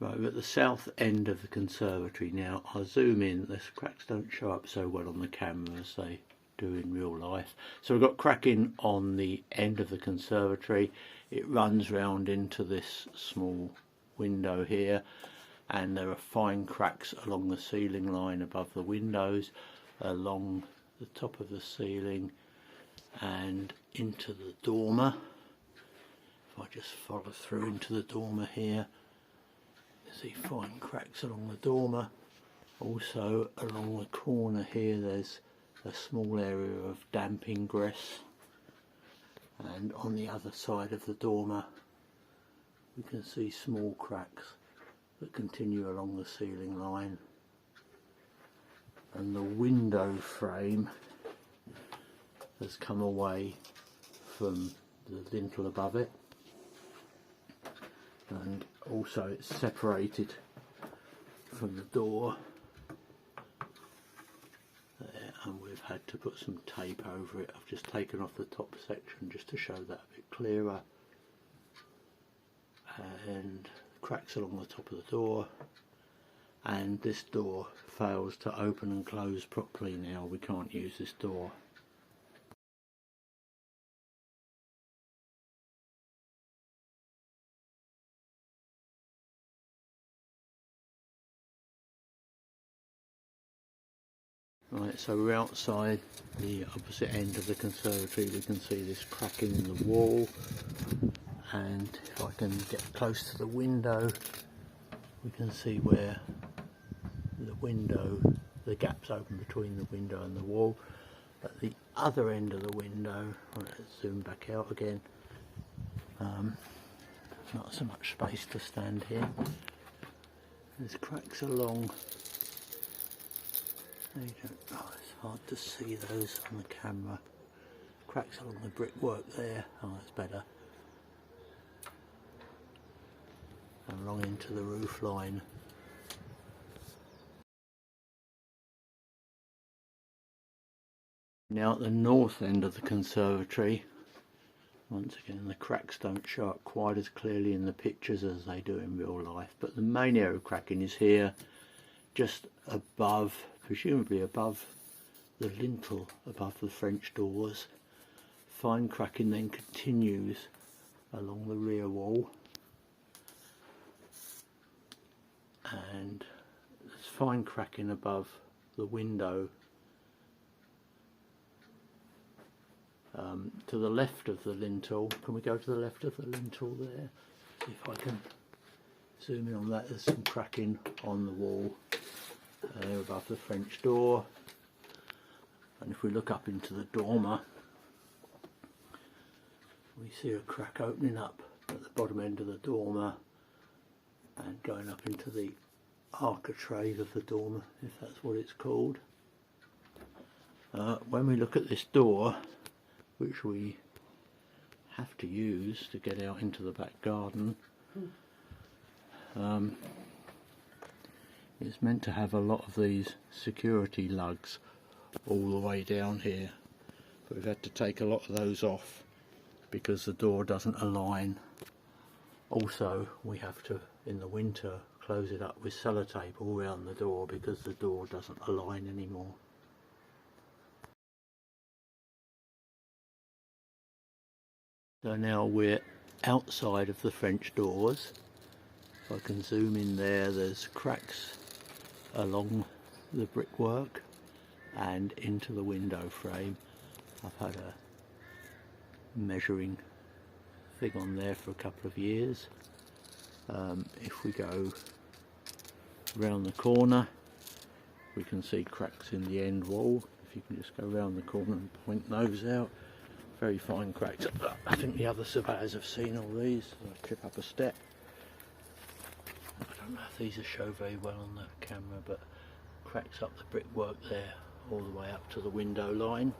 Right, we're at the south end of the conservatory now. I'll zoom in. The cracks don't show up so well on the camera as they do in real life. So we've got cracking on the end of the conservatory. It runs round into this small window here, and there are fine cracks along the ceiling line above the windows, along the top of the ceiling and into the dormer. If I just follow through into the dormer here, see fine cracks along the dormer. Also along the corner here there's a small area of damp ingress, and on the other side of the dormer we can see small cracks that continue along the ceiling line, and the window frame has come away from the lintel above it, and also it's separated from the door there, and we've had to put some tape over it. I've just taken off the top section just to show that a bit clearer, and cracks along the top of the door, and this door fails to open and close properly now. We can't use this door. Right, so we're outside the opposite end of the conservatory. We can see this cracking in the wall, and if I can get close to the window we can see where the gaps open between the window and the wall. At the other end of the window, let's zoom back out again, not so much space to stand here. There's cracks along. It's hard to see those on the camera. Cracks along the brickwork there. Oh, that's better. And along into the roof line. Now at the north end of the conservatory, once again the cracks don't show up quite as clearly in the pictures as they do in real life, but the main area of cracking is here, just above, presumably above the lintel, above the French doors. Fine cracking then continues along the rear wall, and there's fine cracking above the window to the left of the lintel. Can we go to the left of the lintel there? See if I can zoom in on that. There's some cracking on the wall there above the French door, and if we look up into the dormer we see a crack opening up at the bottom end of the dormer and going up into the architrave of the dormer, if that's what it's called. When we look at this door, which we have to use to get out into the back garden, it's meant to have a lot of these security lugs all the way down here, but we've had to take a lot of those off because the door doesn't align. Also we have to, in the winter, close it up with sellotape all around the door because the door doesn't align anymore. So now we're outside of the French doors. If I can zoom in there, there's cracks along the brickwork and into the window frame. I've had a measuring thing on there for a couple of years. If we go round the corner we can see cracks in the end wall. If you can just go round the corner and point those out, very fine cracks. I think the other surveyors have seen all these. I'll trip up a step. I don't know if these are shown very well on the camera, but cracks up the brickwork there all the way up to the window line.